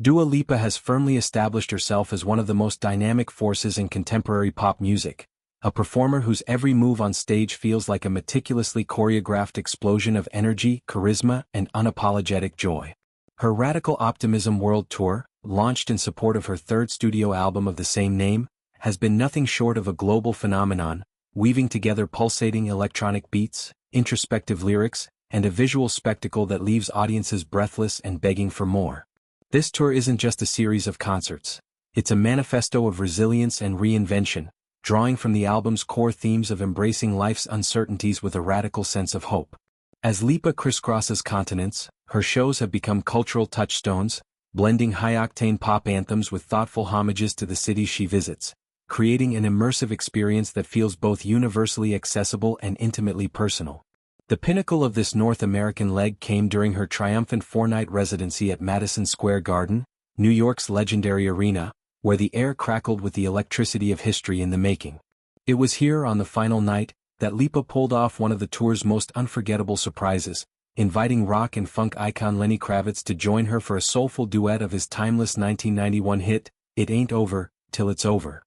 Dua Lipa has firmly established herself as one of the most dynamic forces in contemporary pop music, a performer whose every move on stage feels like a meticulously choreographed explosion of energy, charisma, and unapologetic joy. Her Radical Optimism World Tour, launched in support of her third studio album of the same name, has been nothing short of a global phenomenon, weaving together pulsating electronic beats, introspective lyrics, and a visual spectacle that leaves audiences breathless and begging for more. This tour isn't just a series of concerts. It's a manifesto of resilience and reinvention, drawing from the album's core themes of embracing life's uncertainties with a radical sense of hope. As Lipa crisscrosses continents, her shows have become cultural touchstones, blending high-octane pop anthems with thoughtful homages to the cities she visits, creating an immersive experience that feels both universally accessible and intimately personal. The pinnacle of this North American leg came during her triumphant four-night residency at Madison Square Garden, New York's legendary arena, where the air crackled with the electricity of history in the making. It was here on the final night that Lipa pulled off one of the tour's most unforgettable surprises, inviting rock and funk icon Lenny Kravitz to join her for a soulful duet of his timeless 1991 hit, It Ain't Over, Till It's Over.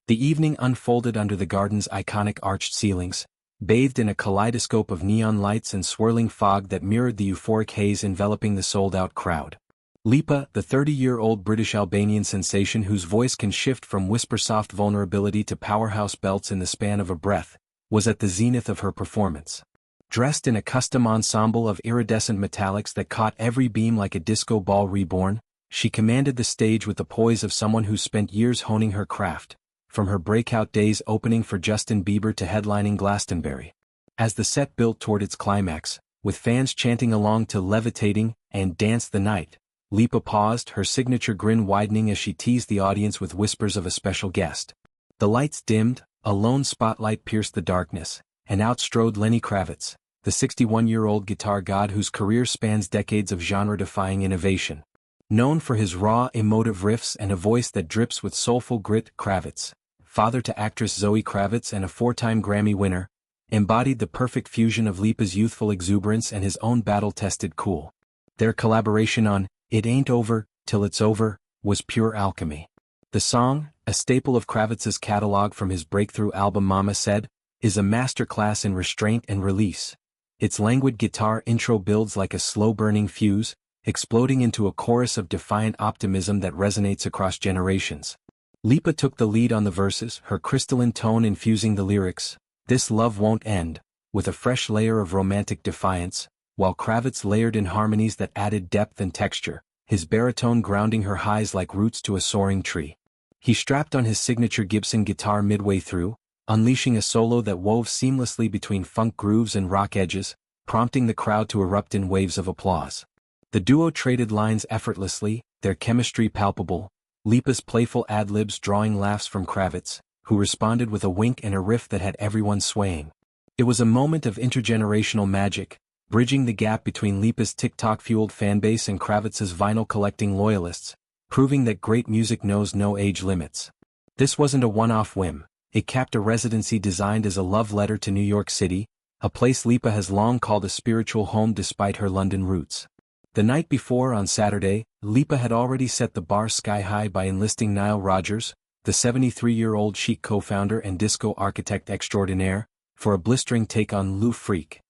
The evening unfolded under the garden's iconic arched ceilings, bathed in a kaleidoscope of neon lights and swirling fog that mirrored the euphoric haze enveloping the sold-out crowd. Lipa, the 30-year-old British-Albanian sensation whose voice can shift from whisper-soft vulnerability to powerhouse belts in the span of a breath, was at the zenith of her performance. Dressed in a custom ensemble of iridescent metallics that caught every beam like a disco ball reborn, she commanded the stage with the poise of someone who's spent years honing her craft, from her breakout days opening for Justin Bieber to headlining Glastonbury. As the set built toward its climax, with fans chanting along to Levitating and Dance the Night, Lipa paused, her signature grin widening as she teased the audience with whispers of a special guest. The lights dimmed, a lone spotlight pierced the darkness, and out strode Lenny Kravitz, the 61-year-old guitar god whose career spans decades of genre-defying innovation. Known for his raw, emotive riffs and a voice that drips with soulful grit, Kravitz, father to actress Zoe Kravitz and a four-time Grammy winner, embodied the perfect fusion of Lipa's youthful exuberance and his own battle-tested cool. Their collaboration on It Ain't Over, Till It's Over, was pure alchemy. The song, a staple of Kravitz's catalog from his breakthrough album Mama Said, is a masterclass in restraint and release. Its languid guitar intro builds like a slow-burning fuse, exploding into a chorus of defiant optimism that resonates across generations. Lipa took the lead on the verses, her crystalline tone infusing the lyrics, "This love won't end," with a fresh layer of romantic defiance, while Kravitz layered in harmonies that added depth and texture, his baritone grounding her highs like roots to a soaring tree. He strapped on his signature Gibson guitar midway through, unleashing a solo that wove seamlessly between funk grooves and rock edges, prompting the crowd to erupt in waves of applause. The duo traded lines effortlessly, their chemistry palpable, Lipa's playful ad-libs drawing laughs from Kravitz, who responded with a wink and a riff that had everyone swaying. It was a moment of intergenerational magic, bridging the gap between Lipa's TikTok-fueled fanbase and Kravitz's vinyl-collecting loyalists, proving that great music knows no age limits. This wasn't a one-off whim. It capped a residency designed as a love letter to New York City, a place Lipa has long called a spiritual home despite her London roots. The night before, on Saturday, Lipa had already set the bar sky-high by enlisting Nile Rodgers, the 73-year-old chic co-founder and disco architect extraordinaire, for a blistering take on Le Freak.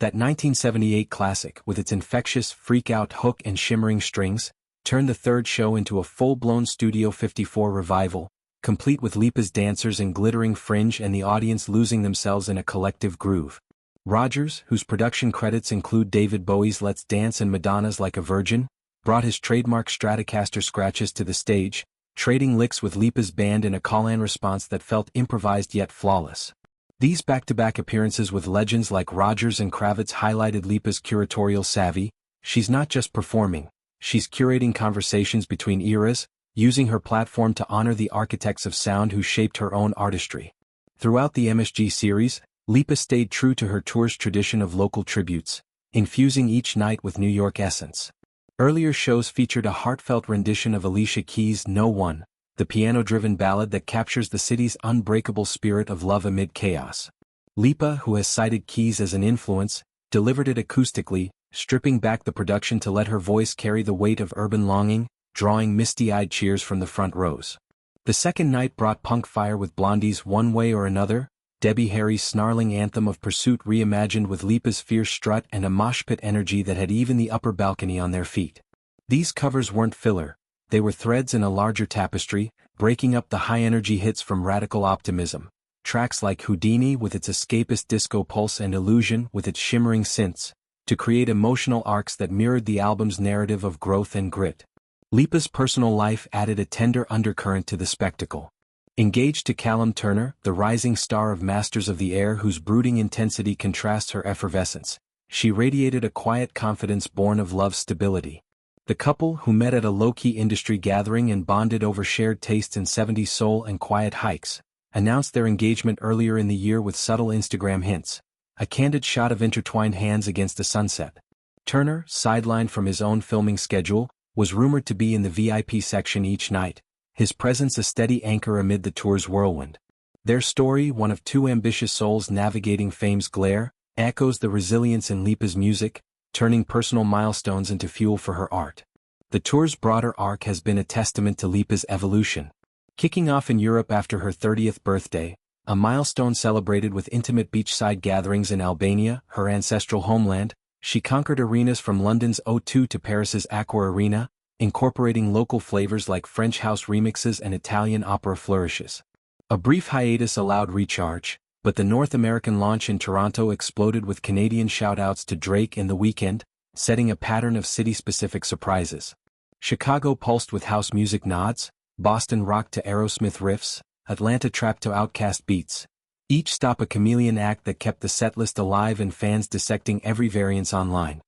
That 1978 classic, with its infectious, freak-out hook and shimmering strings, turned the third show into a full-blown Studio 54 revival, complete with Lipa's dancers in glittering fringe and the audience losing themselves in a collective groove. Rodgers, whose production credits include David Bowie's Let's Dance and Madonna's Like a Virgin, brought his trademark Stratocaster scratches to the stage, trading licks with Lipa's band in a call-and response that felt improvised yet flawless. These back-to-back appearances with legends like Rodgers and Kravitz highlighted Lipa's curatorial savvy. She's not just performing, she's curating conversations between eras, using her platform to honor the architects of sound who shaped her own artistry. Throughout the MSG series, Lipa stayed true to her tour's tradition of local tributes, infusing each night with New York essence. Earlier shows featured a heartfelt rendition of Alicia Keys' No One, the piano-driven ballad that captures the city's unbreakable spirit of love amid chaos. Lipa, who has cited Keys as an influence, delivered it acoustically, stripping back the production to let her voice carry the weight of urban longing, drawing misty-eyed cheers from the front rows. The second night brought punk fire with Blondie's One Way or Another, Debbie Harry's snarling anthem of pursuit reimagined with Lipa's fierce strut and a mosh pit energy that had even the upper balcony on their feet. These covers weren't filler, they were threads in a larger tapestry, breaking up the high-energy hits from Radical Optimism. Tracks like Houdini with its escapist disco pulse and Illusion with its shimmering synths, to create emotional arcs that mirrored the album's narrative of growth and grit. Lipa's personal life added a tender undercurrent to the spectacle. Engaged to Callum Turner, the rising star of Masters of the Air whose brooding intensity contrasts her effervescence, she radiated a quiet confidence born of love's stability. The couple, who met at a low-key industry gathering and bonded over shared tastes in 70s soul and quiet hikes, announced their engagement earlier in the year with subtle Instagram hints, a candid shot of intertwined hands against the sunset. Turner, sidelined from his own filming schedule, was rumored to be in the VIP section each night, his presence a steady anchor amid the tour's whirlwind. Their story, one of two ambitious souls navigating fame's glare, echoes the resilience in Lipa's music, turning personal milestones into fuel for her art. The tour's broader arc has been a testament to Lipa's evolution. Kicking off in Europe after her 30th birthday, a milestone celebrated with intimate beachside gatherings in Albania, her ancestral homeland, she conquered arenas from London's O2 to Paris's Accor Arena, incorporating local flavors like French house remixes and Italian opera flourishes. A brief hiatus allowed recharge, but the North American launch in Toronto exploded with Canadian shout-outs to Drake and The Weeknd, setting a pattern of city-specific surprises. Chicago pulsed with house music nods, Boston rocked to Aerosmith riffs, Atlanta trapped to Outkast beats. Each stop a chameleon act that kept the setlist alive and fans dissecting every variance online.